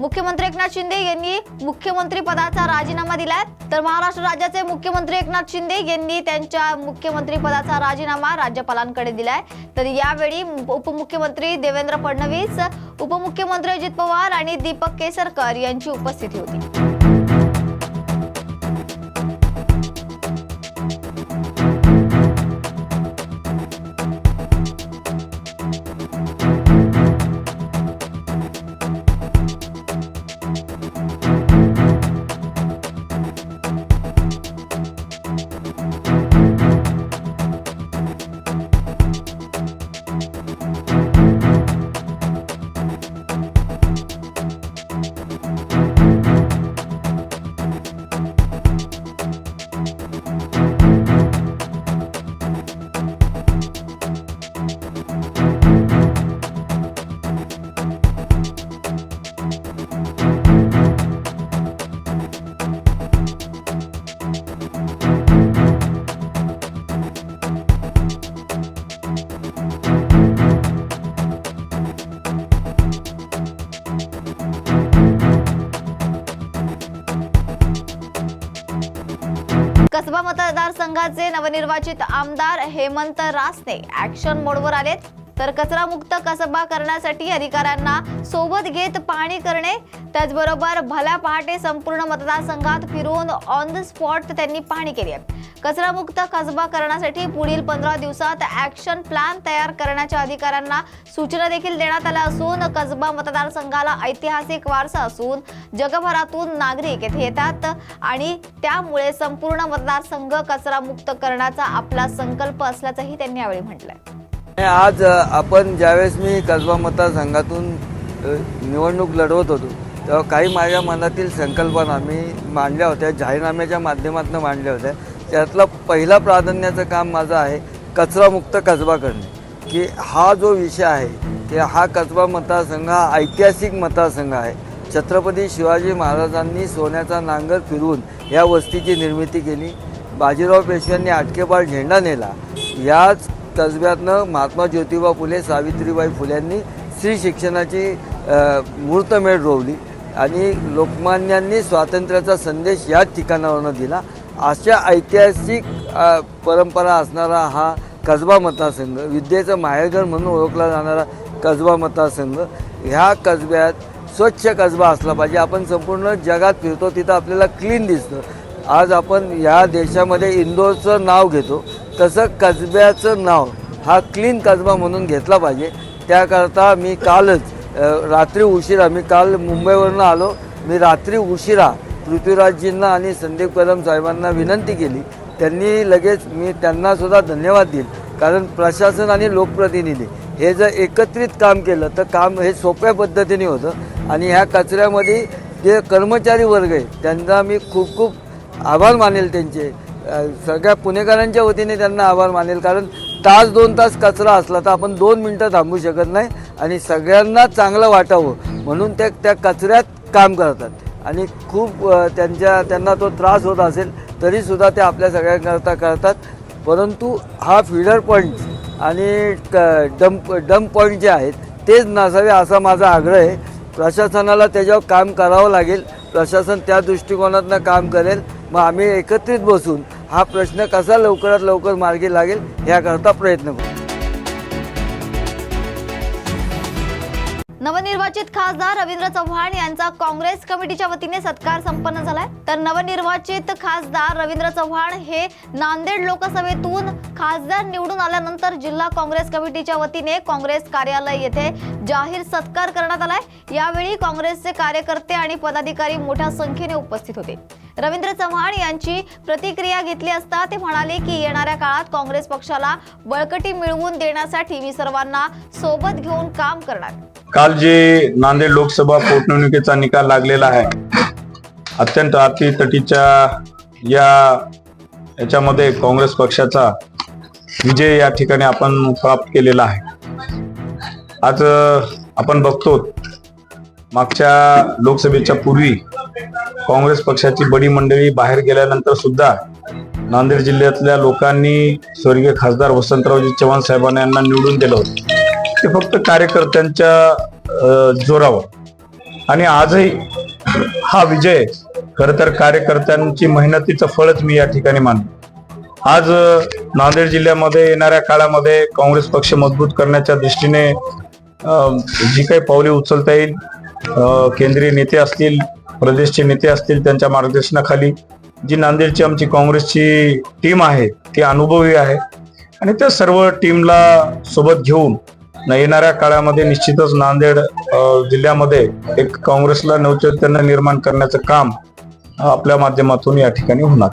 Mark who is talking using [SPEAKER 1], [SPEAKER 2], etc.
[SPEAKER 1] मुख्यमंत्री एकनाथ शिंदे यांनी मुख्यमंत्री पदाचा राजीनामा दिलाय। तर महाराष्ट्र राज्याचे मुख्यमंत्री एकनाथ शिंदे यांनी त्यांच्या मुख्यमंत्री पदाचा राजीनामा राज्यपालांकडे दिलाय। तर यावेळी उपमुख्यमंत्री देवेंद्र फडणवीस, उपमुख्यमंत्री अजित पवार आणि दीपक केसरकर यांची उपस्थिती होती। कसबा मतदारसंघाचे नवनिर्वाचित आमदार हेमंत रासने ऍक्शन मोडवर आलेत। तर कचरा मुक्त कसबा करण्यासाठी अधिकाऱ्यांना सोबत घेत पाहणी करणे, त्याचबरोबर भल्या पहाटे संपूर्ण मतदारसंघात फिरून ऑन द स्पॉट त्यांनी पाहणी केली आहे। कचरा मुक्त कसबा करण्यासाठी पुढील 15 दिवसात ऍक्शन प्लॅन तयार करण्याच्या अधिकाऱ्यांना सूचना देखील देण्यात आल्या असून कसबा मतदारसंघाला ऐतिहासिक वारसा असून जगभरातून नागरिक येथे येतात आणि त्यामुळे संपूर्ण मतदारसंघ कचरा मुक्त करण्याचा आपला संकल्प असल्याचंही त्यांनी यावेळी म्हटलंय।
[SPEAKER 2] आज आपण ज्यावेळेस मी कसबा मतदारसंघातून निवडणूक लढवत होतो तेव्हा काही माझ्या मनातील संकल्पना मी मांडल्या होत्या, जाहीरनाम्याच्या माध्यमातून मांडल्या होत्या। त्यातला पहिला प्राधान्याचं काम माझं आहे कचरामुक्त कसबा करणे, की हा जो विषय आहे की हा कसबा मतदारसंघ हा ऐतिहासिक मतदारसंघ आहे। छत्रपती शिवाजी महाराजांनी सोन्याचा नांगर फिरवून या वस्तीची निर्मिती केली। बाजीराव पेशव्यांनी अटकेपार झेंडा नेला। याच कसब्यातनं महात्मा ज्योतिबा फुले, सावित्रीबाई फुल्यांनी स्त्री शिक्षणाची मुहूर्तमेढ रोवली आणि लोकमान्यांनी स्वातंत्र्याचा संदेश याच ठिकाणावरून दिला। अशा ऐतिहासिक परंपरा असणारा हा कसबा मतदारसंघ, विद्येचं माहेरघर म्हणून ओळखला जाणारा कसबा मतदारसंघ, ह्या कसब्यात स्वच्छ कसबा असला पाहिजे। आपण संपूर्ण जगात फिरतो तिथं आपल्याला क्लीन दिसतं। आज आपण या देशामध्ये इंदोरचं नाव घेतो, तसं कसब्याचं नाव हा क्लीन कसबा म्हणून घेतला पाहिजे। त्याकरता मी कालच रात्री उशिरा, मी काल मुंबईवरून आलो, मी रात्री उशिरा पृथ्वीराजजींना आणि संदीप कदम साहेबांना विनंती केली। त्यांनी लगेच, मी त्यांनासुद्धा धन्यवाद देईल, कारण प्रशासन आणि लोकप्रतिनिधी हे जर एकत्रित काम केलं तर काम हे सोप्या पद्धतीने होतं। आणि ह्या कचऱ्यामध्ये जे कर्मचारी वर्ग आहे त्यांचा मी खूप खूप आभार मानेल, त्यांचे सगळ्या पुणेकरांच्या वतीने त्यांना आभार मानेल, कारण तास 2 तास कचरा असला तर आपण 2 मिनटं थांबू शकत नाही आणि सगळ्यांना चांगलं वाटावं म्हणून त्या कचऱ्यात काम करतात आणि खूप त्यांना तो त्रास होत असेल तरीसुद्धा ते आपल्या सगळ्यांकरता करतात। परंतु हा फीडर पॉईंट आणि डंप पॉईंट जे आहेत तेच नसावे असा माझा आग्रह आहे। प्रशासनाला त्याच्यावर काम करावं लागेल, प्रशासन त्या दृष्टिकोनातून काम करेल। मग आम्ही एकत्रित बसून हा प्रश्न कसा लवकरात लवकर मार्गी लागेल याकरता प्रयत्न करू।
[SPEAKER 1] नवनिर्वाचित खासदार रवींद्र चव्हाण यांचा काँग्रेस कमिटीच्या वतीने सत्कार संपन्न झालाय। तर नवनिर्वाचित खासदार रवींद्र चव्हाण हे नांदेड लोकसभेतून खासदार निवडून आल्यानंतर जिल्हा काँग्रेस कमिटीच्या वतीने काँग्रेस कार्यालय येथे जाहीर सत्कार करण्यात आलाय। यावेळी काँग्रेसचे कार्यकर्ते आणि पदाधिकारी मोठ्या संख्येने उपस्थित होते। रवींद्र चव्हाण यांची प्रतिक्रिया घेतली असता ते म्हणाले की येणाऱ्या काळात काँग्रेस पक्षाला बळकटी मिळवून देण्यासाठी मी सर्वांना सोबत घेऊन काम करणार।
[SPEAKER 3] काल जे नांदेड लोकसभा पोटनिवडणुकीचा निकाल लागलेला आहे, अत्यंत अटीतटीच्या याच्यामध्ये काँग्रेस पक्षाचा विजय या ठिकाणी आपण प्राप्त केलेला आहे। आज आपण बघतो मागच्या लोकसभेच्या पूर्वी काँग्रेस पक्षाची बडी मंडळी बाहेर गेल्यानंतर सुद्धा नांदेड जिल्ह्यातल्या लोकांनी स्वर्गीय खासदार वसंतरावजी चव्हाण साहेबांना यांना निवडून दिलं होतं। ते फक्त कार्यकर्त्यांच्या जोरावर आणि आजही हा विजय खरं तर कार्यकर्त्यांची मेहनतीचं फळच मी या ठिकाणी मानतो. आज नांदेड जिल्ह्यामध्ये येणाऱ्या काळामध्ये काँग्रेस पक्ष मजबूत करण्याच्या दृष्टीने जी काही पावले उचलता येईल, केंद्रीय नेते असतील, प्रदेशचे नेते असतील, त्यांच्या मार्गदर्शनाखाली जी नांदेडची आमची काँग्रेसची टीम आहे ती अनुभवी आहे आणि त्या सर्व टीमला सोबत घेऊन येणाऱ्या काळामध्ये निश्चितच नांदेड जिल्ह्यामध्ये एक काँग्रेसला नवचैतन्य निर्माण करण्याचं काम आपल्या माध्यमातून या ठिकाणी होणार.